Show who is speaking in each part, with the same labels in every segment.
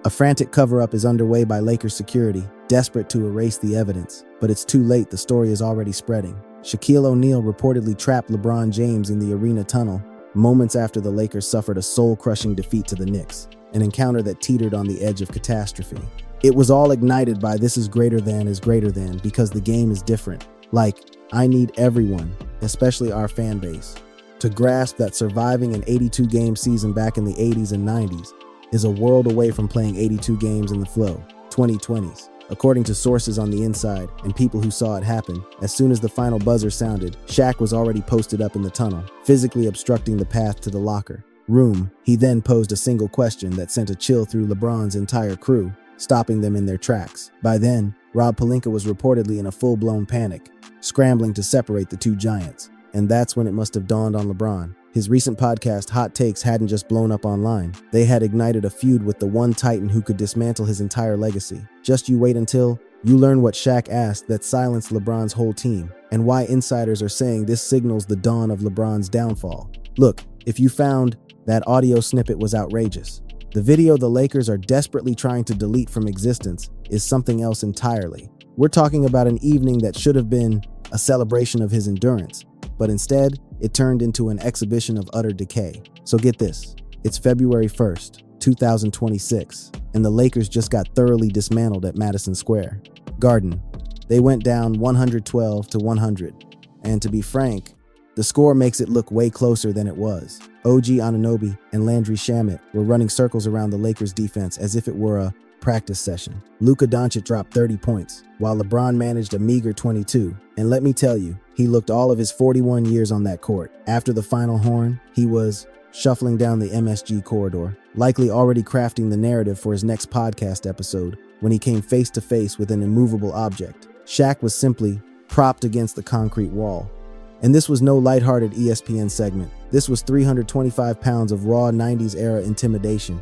Speaker 1: A frantic cover-up is underway by Lakers security, desperate to erase the evidence. But it's too late, the story is already spreading. Shaquille O'Neal reportedly trapped LeBron James in the arena tunnel moments after the Lakers suffered a soul-crushing defeat to the Knicks, an encounter that teetered on the edge of catastrophe. It was all ignited by "this is greater than because the game is different." Like, I need everyone, especially our fan base, to grasp that surviving an 82-game season back in the 80s and 90s is a world away from playing 82 games in the flow, 2020s. According to sources on the inside and people who saw it happen, as soon as the final buzzer sounded, Shaq was already posted up in the tunnel, physically obstructing the path to the locker room. He then posed a single question that sent a chill through LeBron's entire crew, stopping them in their tracks. By then, Rob Pelinka was reportedly in a full-blown panic, scrambling to separate the two giants. And that's when it must have dawned on LeBron. His recent podcast, Hot Takes, hadn't just blown up online. They had ignited a feud with the one titan who could dismantle his entire legacy. Just you wait until you learn what Shaq asked that silenced LeBron's whole team, and why insiders are saying this signals the dawn of LeBron's downfall. Look, if you found that audio snippet was outrageous, the video the Lakers are desperately trying to delete from existence is something else entirely. We're talking about an evening that should have been a celebration of his endurance, but instead, it turned into an exhibition of utter decay. So get this, it's February 1st, 2026, and the Lakers just got thoroughly dismantled at Madison Square Garden. They went down 112-100, and to be frank, the score makes it look way closer than it was. OG Anunoby and Landry Shamet were running circles around the Lakers defense as if it were a practice session. Luka Doncic dropped 30 points, while LeBron managed a meager 22. And let me tell you, he looked all of his 41 years on that court. After the final horn, he was shuffling down the MSG corridor, likely already crafting the narrative for his next podcast episode, when he came face to face with an immovable object. Shaq was simply propped against the concrete wall. And this was no lighthearted ESPN segment. This was 325 pounds of raw 90s era intimidation.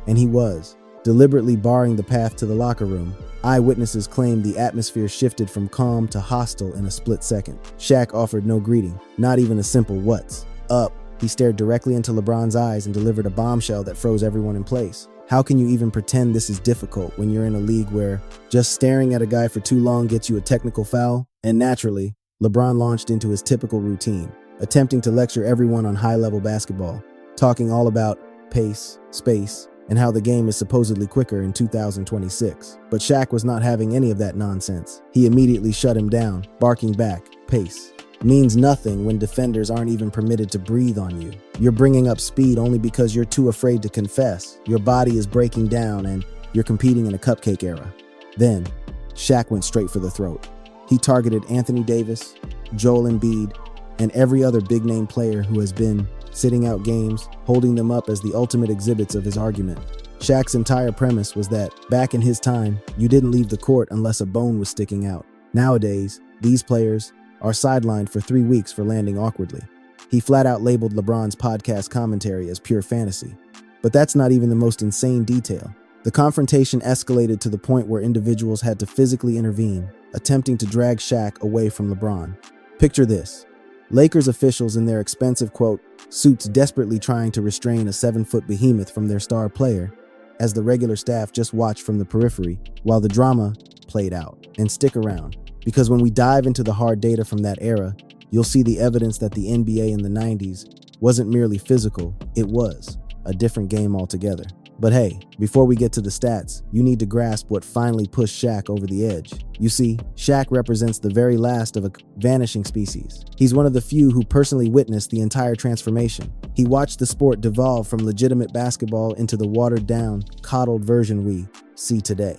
Speaker 1: And he was deliberately barring the path to the locker room. Eyewitnesses claimed the atmosphere shifted from calm to hostile in a split second. Shaq offered no greeting, not even a simple "what's up?" He stared directly into LeBron's eyes and delivered a bombshell that froze everyone in place. How can you even pretend this is difficult when you're in a league where just staring at a guy for too long gets you a technical foul? And naturally, LeBron launched into his typical routine, attempting to lecture everyone on high-level basketball, talking all about pace, space, and how the game is supposedly quicker in 2026. But Shaq was not having any of that nonsense. He immediately shut him down, barking back, "Pace means nothing when defenders aren't even permitted to breathe on you. You're bringing up speed only because you're too afraid to confess. Your body is breaking down and you're competing in a Cupcake era." Then, Shaq went straight for the throat. He targeted Anthony Davis, Joel Embiid, and every other big-name player who has been sitting out games, holding them up as the ultimate exhibits of his argument. Shaq's entire premise was that, back in his time, you didn't leave the court unless a bone was sticking out. Nowadays, these players are sidelined for 3 weeks for landing awkwardly. He flat out labeled LeBron's podcast commentary as pure fantasy. But that's not even the most insane detail. The confrontation escalated to the point where individuals had to physically intervene, attempting to drag Shaq away from LeBron. Picture this. Lakers officials in their expensive, quote, suits desperately trying to restrain a 7-foot behemoth from their star player, as the regular staff just watched from the periphery while the drama played out. And stick around, because when we dive into the hard data from that era, you'll see the evidence that the NBA in the 90s wasn't merely physical, it was a different game altogether. But hey, before we get to the stats, you need to grasp what finally pushed Shaq over the edge. You see, Shaq represents the very last of a vanishing species. He's one of the few who personally witnessed the entire transformation. He watched the sport devolve from legitimate basketball into the watered-down, coddled version we see today.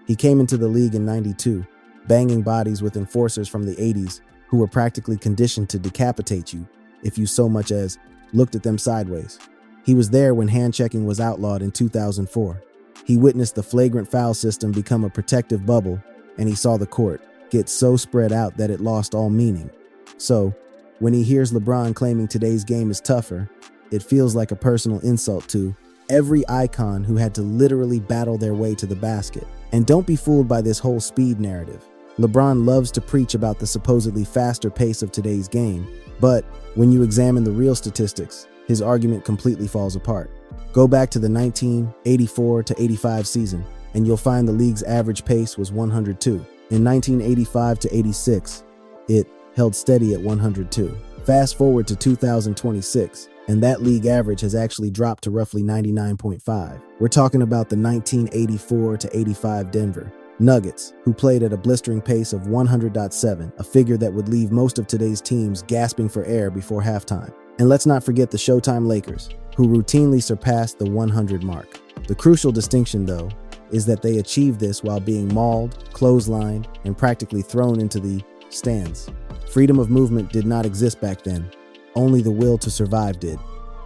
Speaker 1: He came into the league in '92, banging bodies with enforcers from the '80s who were practically conditioned to decapitate you if you so much as looked at them sideways. He was there when hand-checking was outlawed in 2004. He witnessed the flagrant foul system become a protective bubble, and he saw the court get so spread out that it lost all meaning. So, when he hears LeBron claiming today's game is tougher, it feels like a personal insult to every icon who had to literally battle their way to the basket. And don't be fooled by this whole speed narrative. LeBron loves to preach about the supposedly faster pace of today's game, but when you examine the real statistics, his argument completely falls apart. Go back to the 1984 to 85 season, and you'll find the league's average pace was 102. In 1985 to 86, it held steady at 102. Fast forward to 2026, and that league average has actually dropped to roughly 99.5. We're talking about the 1984 to 85 Denver Nuggets, who played at a blistering pace of 100.7, a figure that would leave most of today's teams gasping for air before halftime. And let's not forget the Showtime Lakers, who routinely surpassed the 100 mark. The crucial distinction, though, is that they achieved this while being mauled, clotheslined, and practically thrown into the stands. Freedom of movement did not exist back then. Only the will to survive did.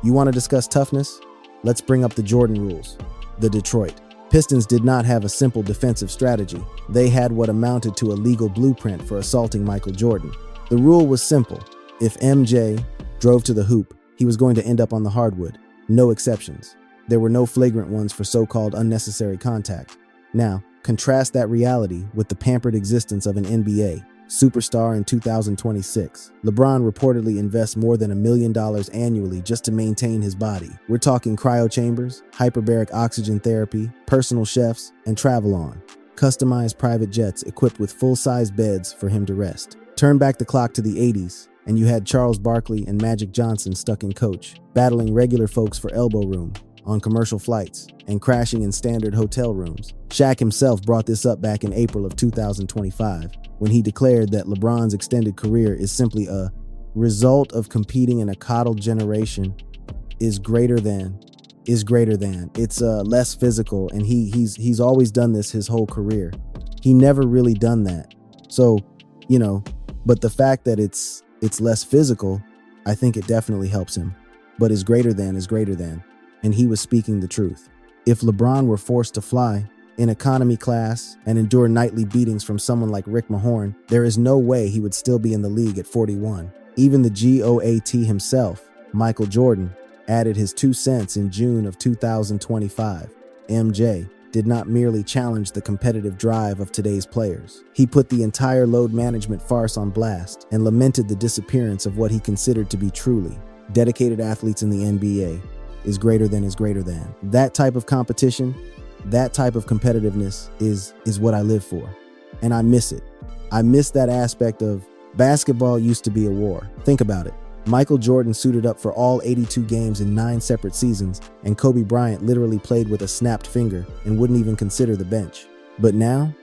Speaker 1: You want to discuss toughness? Let's bring up the Jordan rules. The Detroit Pistons did not have a simple defensive strategy. They had what amounted to a legal blueprint for assaulting Michael Jordan. The rule was simple. If MJ drove to the hoop, he was going to end up on the hardwood. No exceptions. There were no flagrant ones for so-called unnecessary contact. Now, contrast that reality with the pampered existence of an NBA superstar in 2026. LeBron reportedly invests more than $1 million annually just to maintain his body. We're talking cryo chambers, hyperbaric oxygen therapy, personal chefs, and travel on. Customized private jets equipped with full-size beds for him to rest. Turn back the clock to the 80s, and you had Charles Barkley and Magic Johnson stuck in coach, battling regular folks for elbow room on commercial flights and crashing in standard hotel rooms. Shaq himself brought this up back in April of 2025 when he declared that LeBron's extended career is simply a result of competing in a coddled generation is greater than. It's less physical, and he's always done this his whole career. He never really done that. So, but the fact that it's less physical, I think it definitely helps him. But is greater than, and he was speaking the truth. If LeBron were forced to fly in economy class and endure nightly beatings from someone like Rick Mahorn, there is no way he would still be in the league at 41. Even the GOAT himself, Michael Jordan, added his 2 cents in June of 2025. MJ did not merely challenge the competitive drive of today's players. He put the entire load management farce on blast and lamented the disappearance of what he considered to be truly dedicated athletes in the NBA. Is greater than. That type of competition, that type of competitiveness is what I live for. And I miss it. I miss that aspect of basketball used to be a war. Think about it. Michael Jordan suited up for all 82 games in 9 separate seasons, and Kobe Bryant literally played with a snapped finger and wouldn't even consider the bench. But now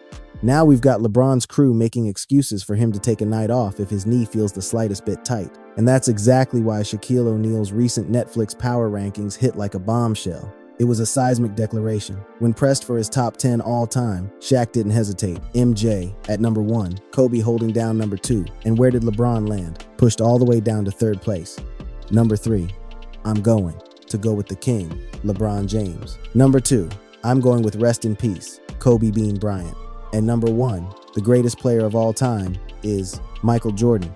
Speaker 1: we've got LeBron's crew making excuses for him to take a night off if his knee feels the slightest bit tight. And that's exactly why Shaquille O'Neal's recent Netflix power rankings hit like a bombshell. It was a seismic declaration. When pressed for his top 10 all-time, Shaq didn't hesitate. MJ at number 1, Kobe holding down number 2. And where did LeBron land? Pushed all the way down to 3rd place. Number 3, I'm going to go with the king, LeBron James. Number 2, I'm going with rest in peace, Kobe Bean Bryant. And number 1, the greatest player of all time, is Michael Jordan.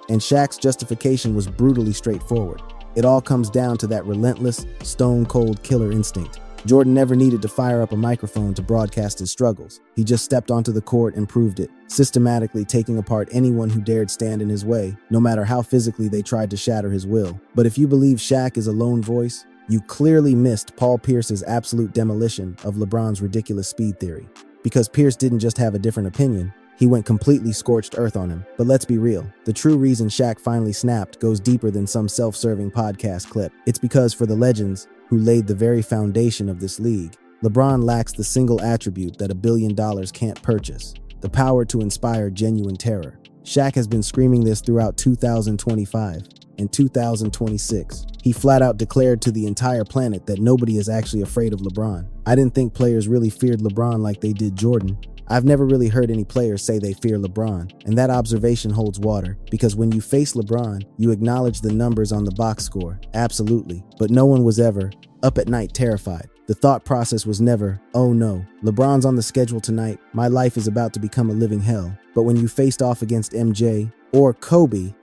Speaker 1: And Shaq's justification was brutally straightforward. It all comes down to that relentless, stone-cold killer instinct. Jordan never needed to fire up a microphone to broadcast his struggles. He just stepped onto the court and proved it, systematically taking apart anyone who dared stand in his way, no matter how physically they tried to shatter his will. But if you believe Shaq is a lone voice, you clearly missed Paul Pierce's absolute demolition of LeBron's ridiculous speed theory. Because Pierce didn't just have a different opinion, he went completely scorched earth on him. But let's be real. The true reason Shaq finally snapped goes deeper than some self-serving podcast clip. It's because for the legends who laid the very foundation of this league, LeBron lacks the single attribute that $1 billion can't purchase: the power to inspire genuine terror. Shaq has been screaming this throughout 2025 and 2026. He flat out declared to the entire planet that nobody is actually afraid of LeBron. I didn't think players really feared LeBron like they did Jordan. I've never really heard any players say they fear LeBron, and that observation holds water, because when you face LeBron, you acknowledge the numbers on the box score, absolutely, but no one was ever up at night terrified. The thought process was never, oh no, LeBron's on the schedule tonight, my life is about to become a living hell. But when you faced off against MJ or Kobe,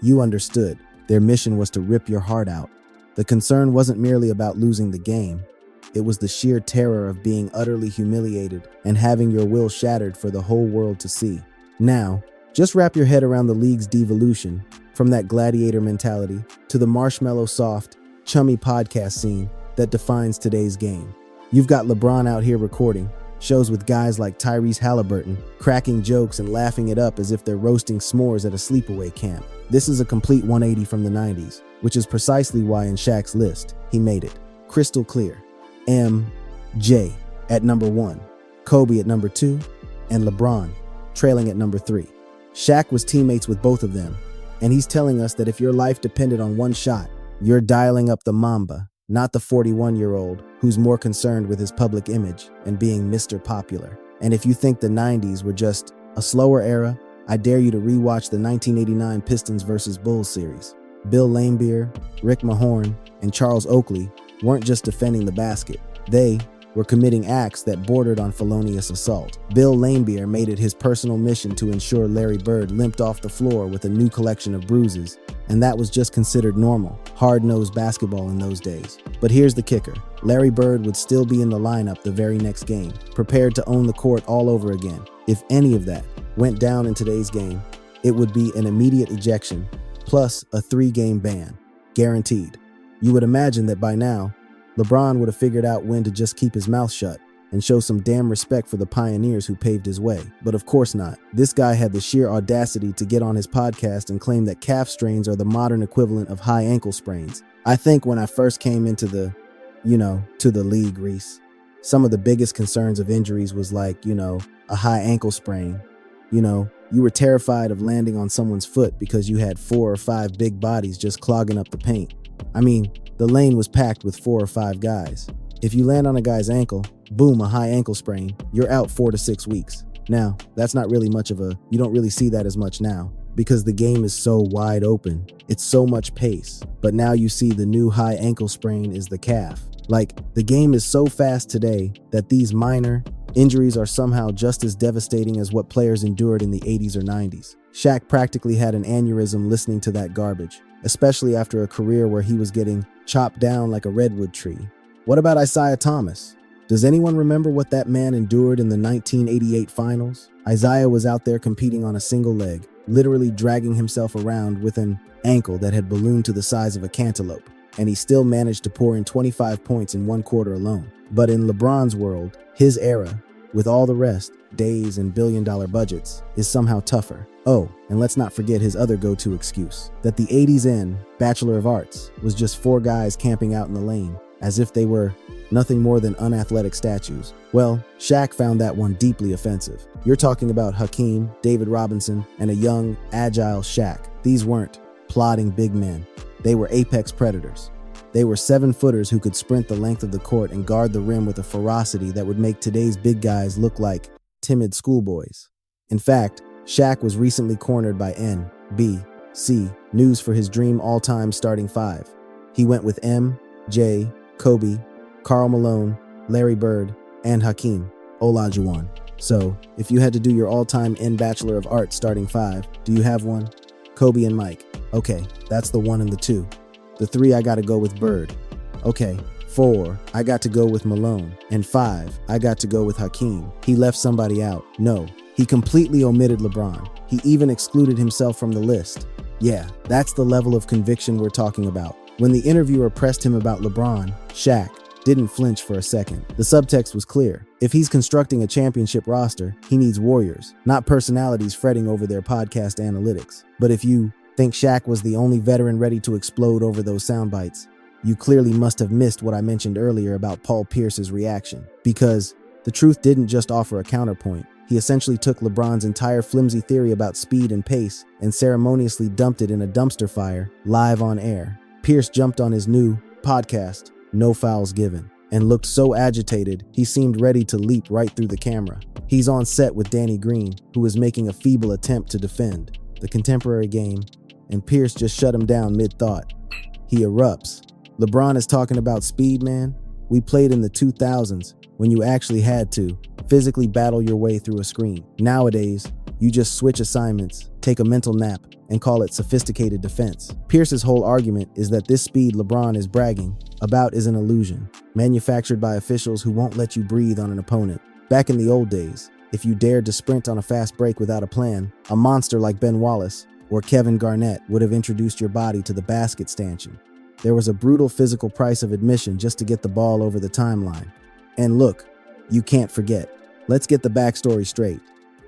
Speaker 1: you understood. Their mission was to rip your heart out. The concern wasn't merely about losing the game. It was the sheer terror of being utterly humiliated and having your will shattered for the whole world to see. Now, just wrap your head around the league's devolution, from that gladiator mentality to the marshmallow soft, chummy podcast scene that defines today's game. You've got LeBron out here recording shows with guys like Tyrese Halliburton, cracking jokes and laughing it up as if they're roasting s'mores at a sleepaway camp. This is a complete 180 from the 90s, which is precisely why in Shaq's list, he made it crystal clear. MJ at number 1, Kobe at number 2, and LeBron trailing at number 3. Shaq was teammates with both of them, and he's telling us that if your life depended on one shot, you're dialing up the Mamba, not the 41-year-old who's more concerned with his public image and being Mr. Popular. And if you think the 90s were just a slower era, I dare you to rewatch the 1989 Pistons vs. Bulls series. Bill Laimbeer, Rick Mahorn, and Charles Oakley weren't just defending the basket. They were committing acts that bordered on felonious assault. Bill Laimbeer made it his personal mission to ensure Larry Bird limped off the floor with a new collection of bruises, and that was just considered normal, hard-nosed basketball in those days. But here's the kicker. Larry Bird would still be in the lineup the very next game, prepared to own the court all over again. If any of that went down in today's game, it would be an immediate ejection, plus a 3-game ban, guaranteed. You would imagine that by now, LeBron would have figured out when to just keep his mouth shut and show some damn respect for the pioneers who paved his way. But of course not. This guy had the sheer audacity to get on his podcast and claim that calf strains are the modern equivalent of high ankle sprains. I think when I first came into the league, Reese, some of the biggest concerns of injuries was like, a high ankle sprain. You were terrified of landing on someone's foot because you had 4 or 5 big bodies just clogging up the paint. I mean, the lane was packed with 4 or 5 guys. If you land on a guy's ankle, boom, a high ankle sprain, you're out 4 to 6 weeks. Now, that's not really you don't really see that as much now because the game is so wide open. It's so much pace. But now you see the new high ankle sprain is the calf. Like, the game is so fast today that these minor injuries are somehow just as devastating as what players endured in the 80s or 90s. Shaq practically had an aneurysm listening to that garbage, especially after a career where he was getting chopped down like a redwood tree. What about Isaiah Thomas? Does anyone remember what that man endured in the 1988 finals? Isaiah was out there competing on a single leg, literally dragging himself around with an ankle that had ballooned to the size of a cantaloupe, and he still managed to pour in 25 points in 1 quarter alone. But in LeBron's world, his era, with all the rest, days and billion-dollar budgets, is somehow tougher. Oh, and let's not forget his other go-to excuse, that the 80s in Bachelor of Arts was just 4 guys camping out in the lane, as if they were nothing more than unathletic statues. Well, Shaq found that one deeply offensive. You're talking about Hakeem, David Robinson, and a young, agile Shaq. These weren't plodding big men. They were apex predators. They were 7-footers who could sprint the length of the court and guard the rim with a ferocity that would make today's big guys look like timid schoolboys. In fact, Shaq was recently cornered by NBC News for his dream all-time starting 5. He went with MJ, Kobe, Karl Malone, Larry Bird, and Hakeem Olajuwon. So, if you had to do your all-time in Bachelor of Arts starting 5, do you have one? Kobe and Mike. Okay, that's the 1 and the 2. The 3, I gotta go with Bird. Okay, 4, I got to go with Malone. And 5, I got to go with Hakeem. He left somebody out. No, he completely omitted LeBron. He even excluded himself from the list. Yeah, that's the level of conviction we're talking about. When the interviewer pressed him about LeBron, Shaq didn't flinch for a second. The subtext was clear. If he's constructing a championship roster, he needs warriors, not personalities fretting over their podcast analytics. But if you think Shaq was the only veteran ready to explode over those sound bites, you clearly must have missed what I mentioned earlier about Paul Pierce's reaction. Because the truth didn't just offer a counterpoint. He essentially took LeBron's entire flimsy theory about speed and pace and ceremoniously dumped it in a dumpster fire live on air. Pierce jumped on his new podcast, No Fouls Given, and looked so agitated he seemed ready to leap right through the camera. He's on set with Danny Green, who is making a feeble attempt to defend the contemporary game, and Pierce just shut him down mid-thought. He erupts. LeBron is talking about speed, man. We played in the 2000s when you actually had to physically battle your way through a screen. Nowadays, you just switch assignments, take a mental nap, and call it sophisticated defense. Pierce's whole argument is that this speed LeBron is bragging about is an illusion, manufactured by officials who won't let you breathe on an opponent. Back in the old days, if you dared to sprint on a fast break without a plan, a monster like Ben Wallace or Kevin Garnett would have introduced your body to the basket stanchion. There was a brutal physical price of admission just to get the ball over the timeline. And look, you can't forget. Let's get the backstory straight.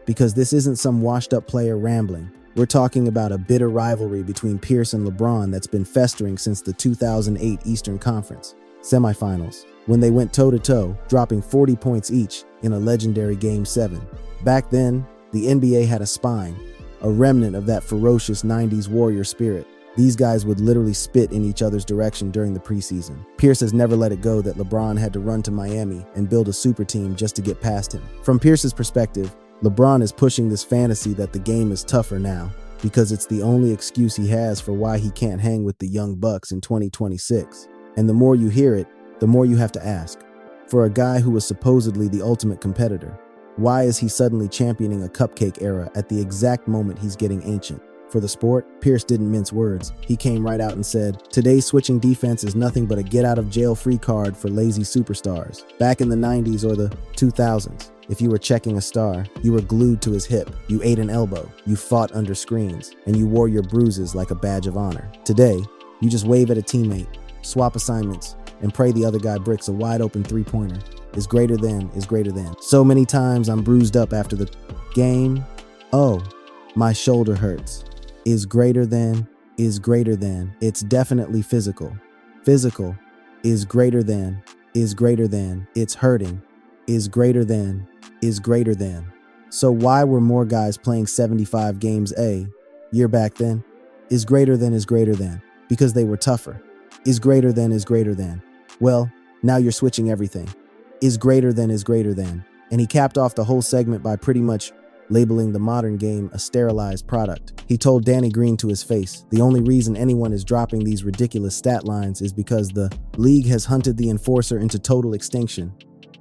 Speaker 1: Because this isn't some washed-up player rambling. We're talking about a bitter rivalry between Pierce and LeBron that's been festering since the 2008 Eastern Conference semifinals, when they went toe-to-toe, dropping 40 points each in a legendary Game 7. Back then, the NBA had a spine, a remnant of that ferocious 90s warrior spirit. These guys would literally spit in each other's direction during the preseason. Pierce has never let it go that LeBron had to run to Miami and build a super team just to get past him. From Pierce's perspective, LeBron is pushing this fantasy that the game is tougher now, because it's the only excuse he has for why he can't hang with the young Bucks in 2026. And the more you hear it, the more you have to ask. For a guy who was supposedly the ultimate competitor, why is he suddenly championing a Cupcake era at the exact moment he's getting ancient? For the sport, Pierce didn't mince words. He came right out and said, "Today's switching defense is nothing but a get-out-of-jail-free card for lazy superstars. Back in the 90s or the 2000s, if you were checking a star, you were glued to his hip, you ate an elbow, you fought under screens, and you wore your bruises like a badge of honor. Today, you just wave at a teammate, swap assignments, and pray the other guy bricks a wide-open three-pointer. Is greater than. So many times I'm bruised up after the game. Oh, my shoulder hurts. Is greater than. It's definitely physical. Physical. Is greater than. It's hurting. Is greater than. So why were more guys playing 75 games a year back then? Is greater than. Because they were tougher. Is greater than. Well, now you're switching everything. Is greater than. And he capped off the whole segment by pretty much labeling the modern game a sterilized product. He told Danny Green to his face, the only reason anyone is dropping these ridiculous stat lines is because the league has hunted the enforcer into total extinction.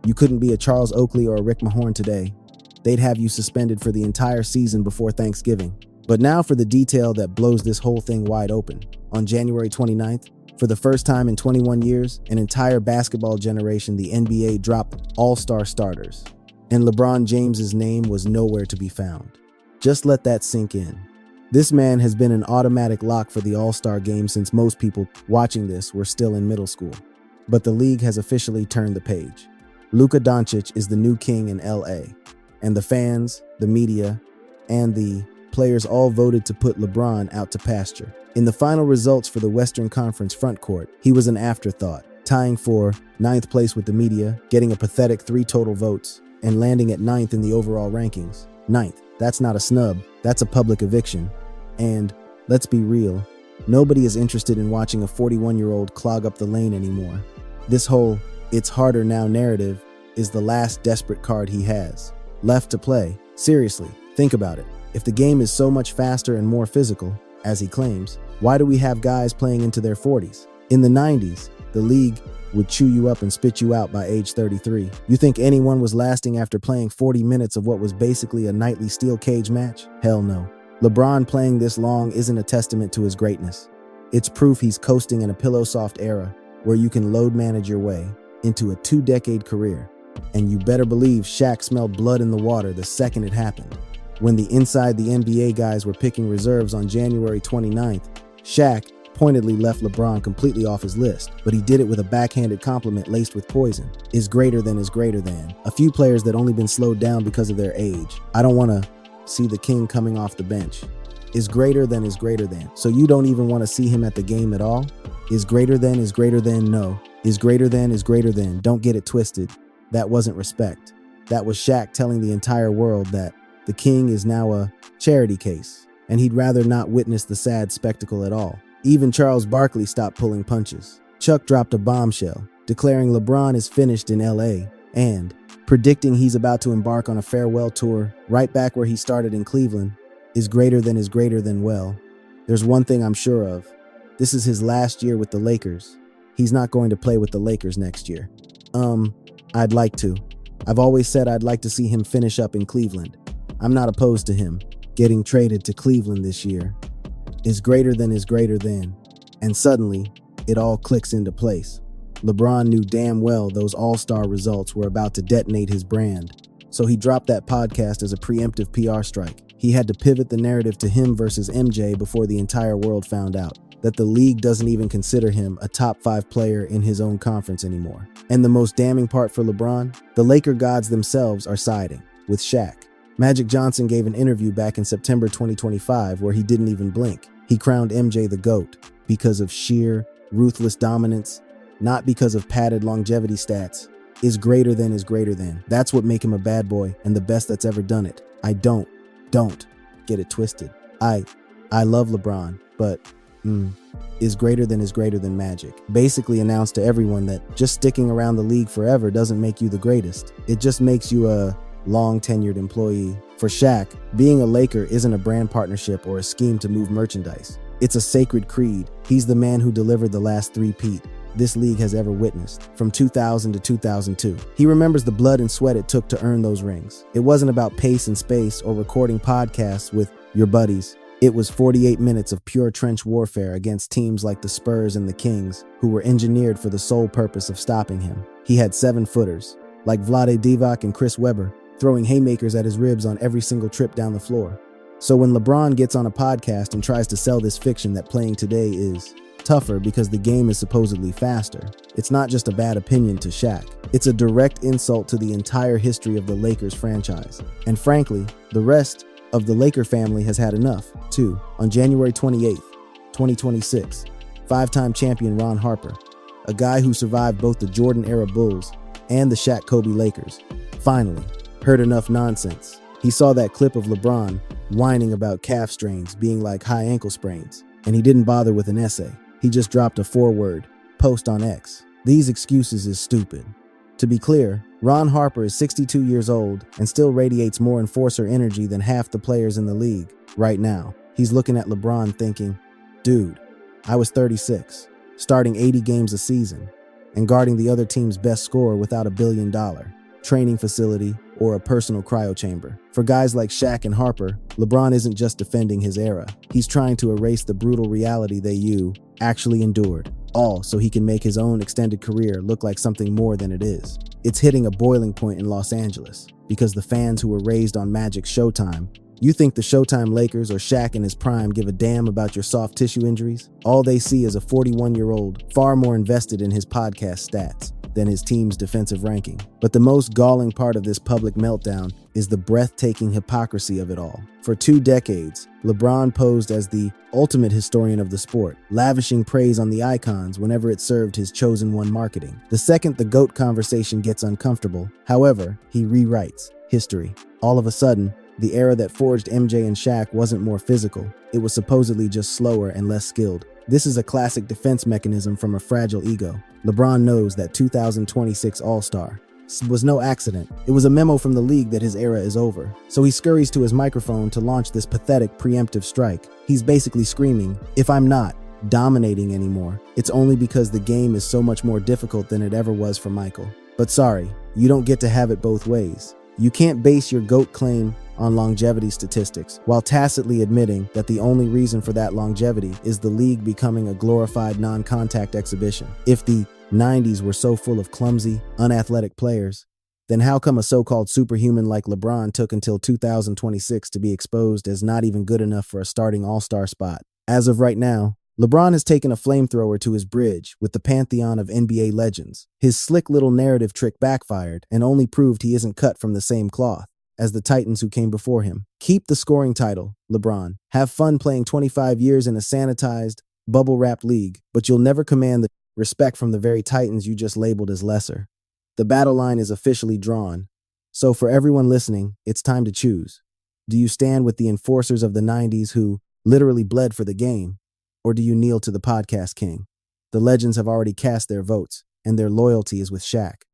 Speaker 1: You couldn't be a Charles Oakley or a Rick Mahorn today. They'd have you suspended for the entire season before Thanksgiving. But now for the detail that blows this whole thing wide open. On January 29th, for the first time in 21 years, an entire basketball generation, the NBA dropped all-star starters. And LeBron James's name was nowhere to be found. Just let that sink in. This man has been an automatic lock for the All-Star game since most people watching this were still in middle school. But the league has officially turned the page. Luka Doncic is the new king in LA. And the fans, the media, and the players all voted to put LeBron out to pasture. In the final results for the Western Conference frontcourt, he was an afterthought, tying for 9th place with the media, getting a pathetic 3 total votes, and landing at 9th in the overall rankings. 9th, that's not a snub, that's a public eviction. And, let's be real, nobody is interested in watching a 41-year-old clog up the lane anymore. This whole "it's harder now" narrative is the last desperate card he has left to play. Seriously, think about it. If the game is so much faster and more physical, as he claims, why do we have guys playing into their 40s? In the 90s, the league would chew you up and spit you out by age 33. You think anyone was lasting after playing 40 minutes of what was basically a nightly steel cage match? Hell no. LeBron playing this long isn't a testament to his greatness. It's proof he's coasting in a pillow-soft era where you can load manage your way into a 2-decade career. And you better believe Shaq smelled blood in the water the second it happened. When the Inside the NBA guys were picking reserves on January 29th, Shaq pointedly left LeBron completely off his list, but he did it with a backhanded compliment laced with poison. Is greater than. A few players that only been slowed down because of their age. I don't want to see the king coming off the bench. Is greater than. So you don't even want to see him at the game at all? Is greater than. No. Is greater than. Don't get it twisted. That wasn't respect. That was Shaq telling the entire world that the king is now a charity case, and he'd rather not witness the sad spectacle at all. Even Charles Barkley stopped pulling punches. Chuck dropped a bombshell, declaring LeBron is finished in LA, and predicting he's about to embark on a farewell tour right back where he started in Cleveland. Is greater than. Well, there's one thing I'm sure of. This is his last year with the Lakers. He's not going to play with the Lakers next year. I'd like to. I've always said I'd like to see him finish up in Cleveland. I'm not opposed to him getting traded to Cleveland this year. Is greater than. And suddenly, it all clicks into place. LeBron knew damn well those all-star results were about to detonate his brand, so he dropped that podcast as a preemptive PR strike. He had to pivot the narrative to him versus MJ before the entire world found out. that the league doesn't even consider him a top 5 player in his own conference anymore. And the most damning part for LeBron, the Laker gods themselves are siding with Shaq. Magic Johnson gave an interview back in September 2025 where he didn't even blink. He crowned MJ the GOAT because of sheer, ruthless dominance, not because of padded longevity stats. Is greater than. That's what make him a bad boy and the best that's ever done it. I don't get it twisted. I love LeBron, but is greater than Magic. Basically announced to everyone that just sticking around the league forever doesn't make you the greatest. It just makes you a long-tenured employee. For Shaq, being a Laker isn't a brand partnership or a scheme to move merchandise. It's a sacred creed. He's the man who delivered the last three-peat this league has ever witnessed, from 2000 to 2002. He remembers the blood and sweat it took to earn those rings. It wasn't about pace and space or recording podcasts with your buddies. It was 48 minutes of pure trench warfare against teams like the Spurs and the Kings, who were engineered for the sole purpose of stopping him. He had 7-footers, like Vlade Divac and Chris Webber, throwing haymakers at his ribs on every single trip down the floor. So when LeBron gets on a podcast and tries to sell this fiction that playing today is tougher because the game is supposedly faster, it's not just a bad opinion to Shaq. It's a direct insult to the entire history of the Lakers franchise. And frankly, the rest of the Laker family has had enough, too. On January 28th, 2026, 5-time champion Ron Harper, a guy who survived both the Jordan-era Bulls and the Shaq-Kobe Lakers, finally heard enough nonsense. He saw that clip of LeBron whining about calf strains being like high ankle sprains, and he didn't bother with an essay. He just dropped a 4-word post on X. These excuses is stupid. To be clear, Ron Harper is 62 years old and still radiates more enforcer energy than half the players in the league. Right now, he's looking at LeBron thinking, dude, I was 36, starting 80 games a season, and guarding the other team's best scorer without $1 billion training facility or a personal cryo chamber. For guys like Shaq and Harper, LeBron isn't just defending his era. He's trying to erase the brutal reality they actually endured, all so he can make his own extended career look like something more than it is. It's hitting a boiling point in Los Angeles because the fans who were raised on Magic's Showtime. You think the Showtime Lakers or Shaq in his prime give a damn about your soft tissue injuries? All they see is a 41-year-old far more invested in his podcast stats than his team's defensive ranking. But the most galling part of this public meltdown is the breathtaking hypocrisy of it all. For 2 decades, LeBron posed as the ultimate historian of the sport, lavishing praise on the icons whenever it served his chosen one marketing. The second the GOAT conversation gets uncomfortable, however, he rewrites history. All of a sudden, the era that forged MJ and Shaq wasn't more physical. It was supposedly just slower and less skilled. This is a classic defense mechanism from a fragile ego. LeBron knows that 2026 All-Star was no accident. It was a memo from the league that his era is over. So he scurries to his microphone to launch this pathetic preemptive strike. He's basically screaming, if I'm not dominating anymore, it's only because the game is so much more difficult than it ever was for Michael. But sorry, you don't get to have it both ways. You can't base your GOAT claim on longevity statistics, while tacitly admitting that the only reason for that longevity is the league becoming a glorified non-contact exhibition. If the 90s were so full of clumsy, unathletic players, then how come a so-called superhuman like LeBron took until 2026 to be exposed as not even good enough for a starting all-star spot? As of right now, LeBron has taken a flamethrower to his bridge with the pantheon of NBA legends. His slick little narrative trick backfired and only proved he isn't cut from the same cloth as the Titans who came before him. Keep the scoring title, LeBron. Have fun playing 25 years in a sanitized, bubble-wrapped league, but you'll never command the respect from the very Titans you just labeled as lesser. The battle line is officially drawn. So for everyone listening, it's time to choose. Do you stand with the enforcers of the 90s who literally bled for the game? Or do you kneel to the podcast king? The legends have already cast their votes, and their loyalty is with Shaq.